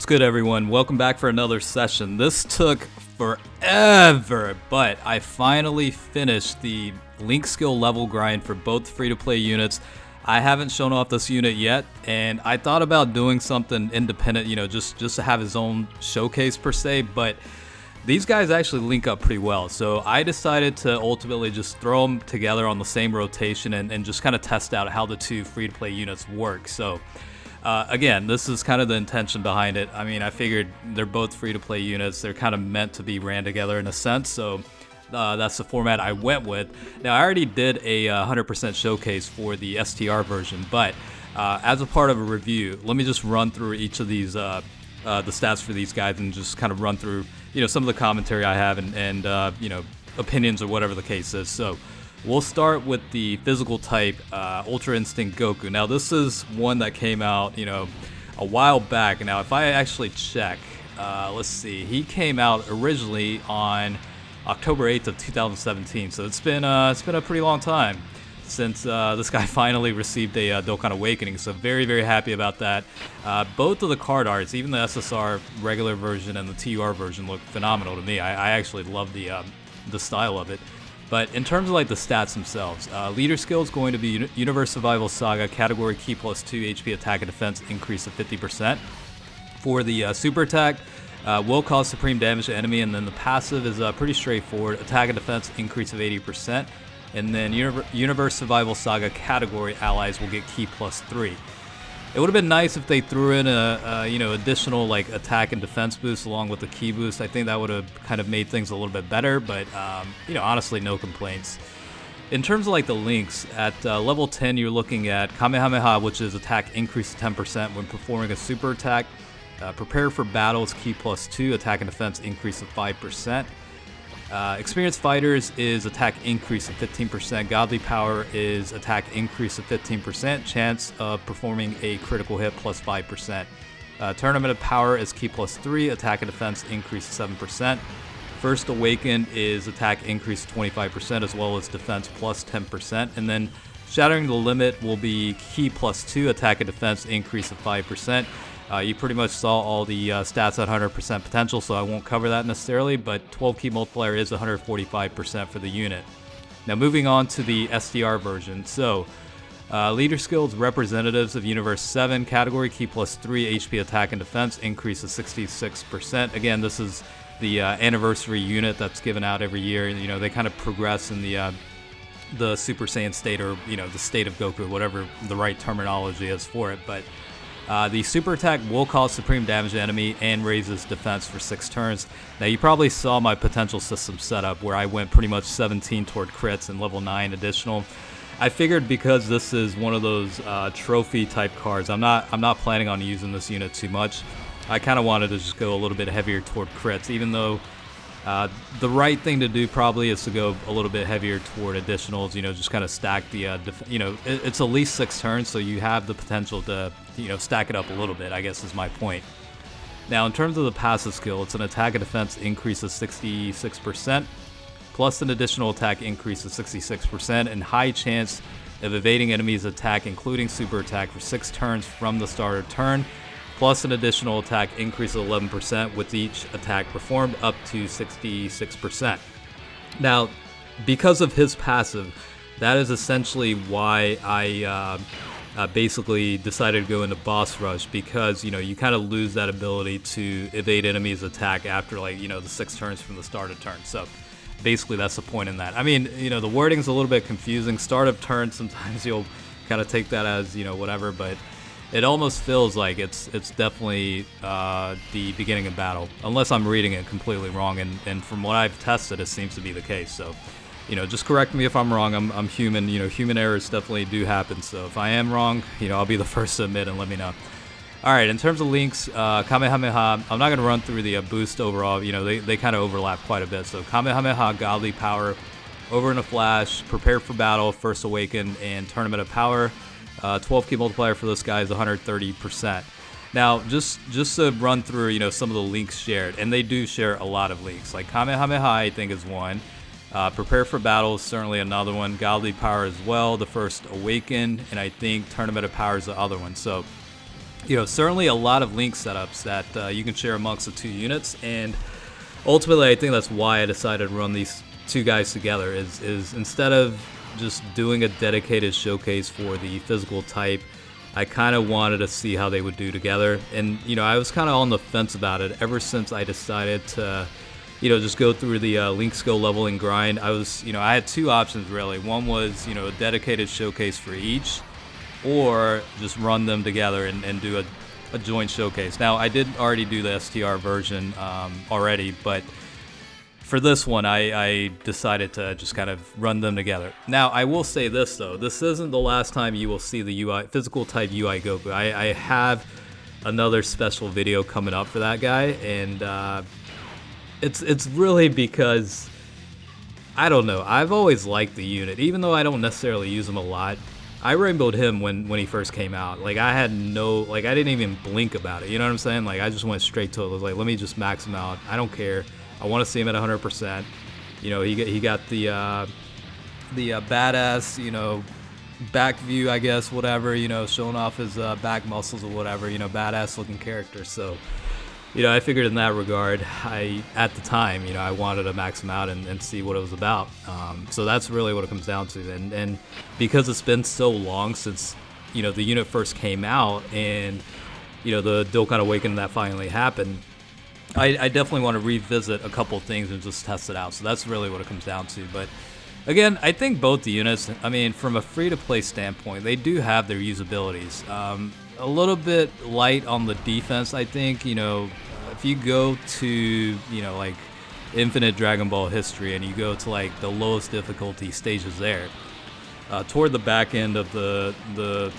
good, everyone? Welcome back for another session. This took forever, but I finally finished the link skill level grind for both free-to-play units. I haven't shown off this unit yet, and I thought about doing something independent, just to have his own showcase per se, but these guys actually link up pretty well. So I decided to ultimately just throw them together on the same rotation and just kind of test out how the two free-to-play units work. So again, this is kind of the intention behind it. I mean, I figured they're both free-to-play units. They're kind of meant to be ran together in a sense, so that's the format I went with. Now, I already did a 100% showcase for the STR version, but as a part of a review, let me just run through each of these, the stats for these guys, and just kind of run through, some of the commentary I have and opinions or whatever the case is. So we'll start with the physical type, Ultra Instinct Goku. Now, this is one that came out, a while back. Now, if I actually check, let's see, he came out originally on October 8th of 2017. So it's been a pretty long time since this guy finally received a Dokkan Awakening. So very, very happy about that. Both of the card arts, even the SSR regular version and the TUR version, look phenomenal to me. I actually love the style of it. But in terms of like the stats themselves, leader skill is going to be Universe Survival Saga, category key plus 2 HP attack and defense increase of 50%. For the super attack, will cause supreme damage to enemy, and then the passive is pretty straightforward, attack and defense increase of 80%. And then Universe Survival Saga category allies will get key plus 3. It would have been nice if they threw in a additional like attack and defense boost along with the key boost. I think that would have kind of made things a little bit better, but honestly, no complaints. In terms of like the links, at level 10 you're looking at Kamehameha, which is attack increase of 10% when performing a super attack. Prepare for battles key plus 2, attack and defense increase of 5%. Experienced Fighters is attack increase of 15%. Godly Power is attack increase of 15%. Chance of performing a critical hit plus 5%. Tournament of Power is key plus 3. Attack and defense increase of 7%. First Awakened is attack increase of 25% as well as defense plus 10%. And then Shattering the Limit will be key plus 2. Attack and defense increase of 5%. You pretty much saw all the stats at 100% potential, so I won't cover that necessarily, but 12 key multiplier is 145% for the unit. Now moving on to the STR version. So leader skills, Representatives of Universe 7, category key plus 3, HP attack and defense increase of 66%. Again, this is the anniversary unit that's given out every year. They kind of progress in the Super Saiyan state, or the state of Goku, whatever the right terminology is for it. But the super attack will cause supreme damage to enemy and raises defense for 6 turns. Now, you probably saw my potential system setup where I went pretty much 17 toward crits and level 9 additional. I figured because this is one of those trophy type cards, I'm not planning on using this unit too much. I kind of wanted to just go a little bit heavier toward crits, even though the right thing to do probably is to go a little bit heavier toward additionals, just kind of stack the, it's at least 6 turns, so you have the potential to, stack it up a little bit, I guess is my point. Now, in terms of the passive skill, it's an attack and defense increase of 66%, plus an additional attack increase of 66%, and high chance of evading enemies' attack, including super attack, for 6 turns from the start of turn, plus an additional attack increase of 11% with each attack performed, up to 66%. Now, because of his passive, that is essentially why I basically decided to go into Boss Rush, because, you kind of lose that ability to evade enemies' attack after, the 6 turns from the start of turn. So basically that's the point in that. I mean, the wording's a little bit confusing. Start of turn, sometimes you'll kind of take that as, whatever, but it almost feels like it's definitely the beginning of battle, unless I'm reading it completely wrong, and from what I've tested, it seems to be the case. So, just correct me if I'm wrong. I'm human. Human errors definitely do happen. So if I am wrong, I'll be the first to admit and let me know. All right, in terms of links, Kamehameha, I'm not going to run through the boost overall. They kind of overlap quite a bit. So Kamehameha, Godly Power, Over in a Flash, Prepare for Battle, First Awakened, and Tournament of Power. 12 key multiplier for this guy is 130%. Now, just to run through, some of the links shared, and they do share a lot of links. Like Kamehameha, I think, is one. Prepare for Battle is certainly another one. Godly Power as well, the First Awakened, and I think Tournament of Power is the other one. So certainly a lot of link setups that you can share amongst the two units, and ultimately I think that's why I decided to run these two guys together, is instead of just doing a dedicated showcase for the physical type, I kind of wanted to see how they would do together. And I was kind of on the fence about it ever since I decided to just go through the link skill leveling grind. I was I had two options really. One was a dedicated showcase for each, or just run them together and do a joint showcase. Now I did already do the STR version already, but for this one, I decided to just kind of run them together. Now, I will say this, though. This isn't the last time you will see the physical type UI Goku. I have another special video coming up for that guy, and it's really because, I don't know, I've always liked the unit. Even though I don't necessarily use him a lot, I rainbowed him when he first came out. Like, I had I didn't even blink about it. You know what I'm saying? Like, I just went straight to it. I was like, let me just max him out. I don't care. I want to see him at 100%. He got the badass, back view, I guess, whatever, showing off his back muscles or whatever, badass looking character. So, I figured in that regard, at the time, I wanted to max him out and see what it was about. So that's really what it comes down to. And because it's been so long since, the unit first came out and, the Dokkan Awakening that finally happened, I definitely want to revisit a couple things and just test it out. So that's really what it comes down to. But again, I think both the units, from a free-to-play standpoint, they do have their usabilities. A little bit light on the defense, I think. If you go to, like Infinite Dragon Ball history and you go to like the lowest difficulty stages there, toward the back end of the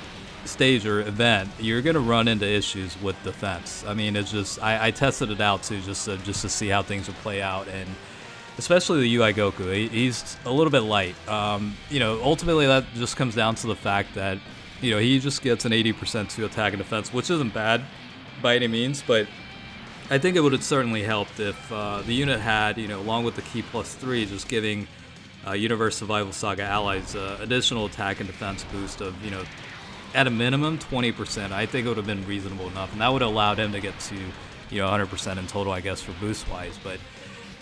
stage or event, you're gonna run into issues with defense. It's just I tested it out too, just to see how things would play out, and especially the UI Goku, he's a little bit light. Ultimately that just comes down to the fact that he just gets an 80% to attack and defense, which isn't bad by any means, but I think it would have certainly helped if the unit had, along with the Key +3, just giving Universe Survival Saga allies additional attack and defense boost of at a minimum 20%. I think it would have been reasonable enough, and that would have allowed him to get to 100% in total, I guess, for boost wise. But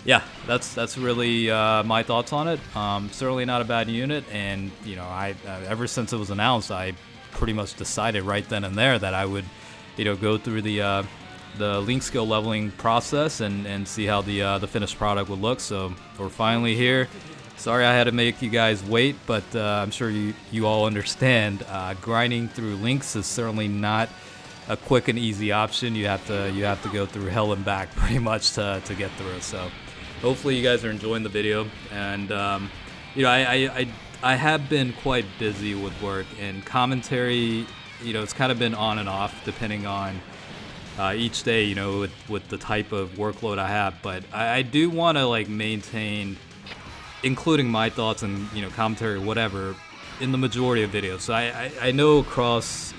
yeah, that's really my thoughts on it. Certainly not a bad unit, and I ever since it was announced, I pretty much decided right then and there that I would go through the link skill leveling process and see how the finished product would look. So we're finally here. Sorry I had to make you guys wait, but I'm sure you all understand. Grinding through links is certainly not a quick and easy option. You have to go through hell and back pretty much to get through it. So hopefully you guys are enjoying the video. And I have been quite busy with work and commentary. It's kind of been on and off depending on each day. With the type of workload I have, but I do want to maintain, including my thoughts and commentary, whatever, in the majority of videos. So I know across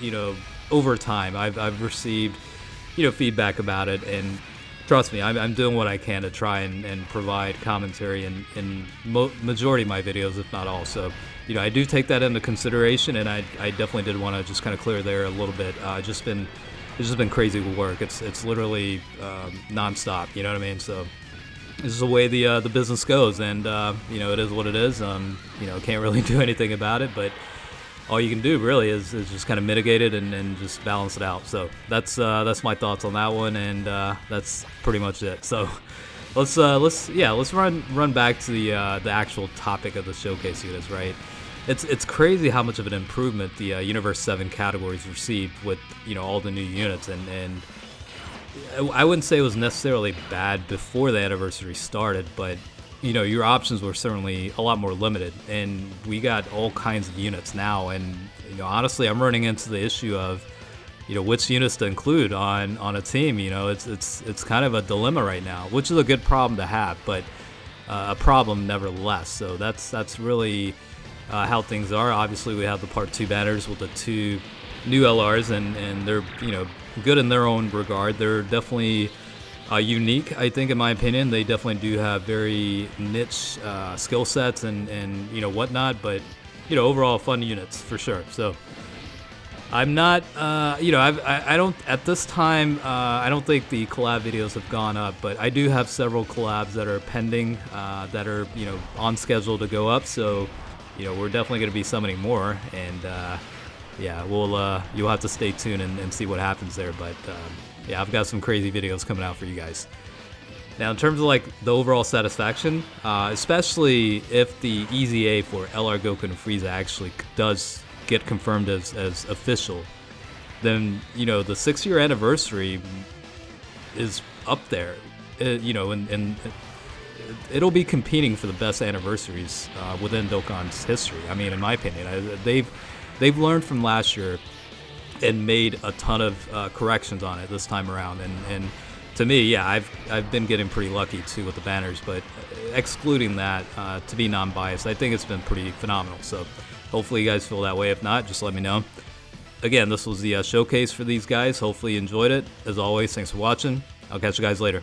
over time I've received feedback about it, and trust me, I'm doing what I can to try and provide commentary in majority of my videos, if not all. So I do take that into consideration, and I definitely did want to just kind of clear there a little bit. It's just been crazy with work. It's literally nonstop. You know what I mean? So this is the way the business goes, and it is what it is. Can't really do anything about it, but all you can do really is just kind of mitigate it and just balance it out. So that's my thoughts on that one, and that's pretty much it. So let's run back to the actual topic of the showcase units, right? It's crazy how much of an improvement the Universe 7 categories received with all the new units, and I wouldn't say it was necessarily bad before the anniversary started, but your options were certainly a lot more limited, and we got all kinds of units now. And honestly, I'm running into the issue of which units to include on a team. It's kind of a dilemma right now, which is a good problem to have, but a problem nevertheless. So that's really how things are. Obviously, we have the Part 2 banners with the 2 new LRs, and they're good in their own regard. They're definitely unique, I think, in my opinion. They definitely do have very niche skill sets and whatnot, but overall fun units for sure. So I'm not, you know, I don't, at this time, I don't think the collab videos have gone up, but I do have several collabs that are pending, that are, you know, on schedule to go up, so, you know, we're definitely going to be summoning more, and, yeah, you'll have to stay tuned and see what happens there, but, yeah, I've got some crazy videos coming out for you guys. Now, in terms of, like, the overall satisfaction, especially if the EZA for LR Goku and Frieza actually does get confirmed as official, then, you know, the 6-year anniversary is up there, you know, and it'll be competing for the best anniversaries within Dokkan's history. I mean, in my opinion, they've learned from last year and made a ton of corrections on it this time around, and to me, yeah, I've been getting pretty lucky too with the banners, but excluding that, to be non-biased, I think it's been pretty phenomenal. So hopefully you guys feel that way. If not, just let me know. Again, this was the showcase for these guys. Hopefully you enjoyed it. As always, thanks for watching. I'll catch you guys later.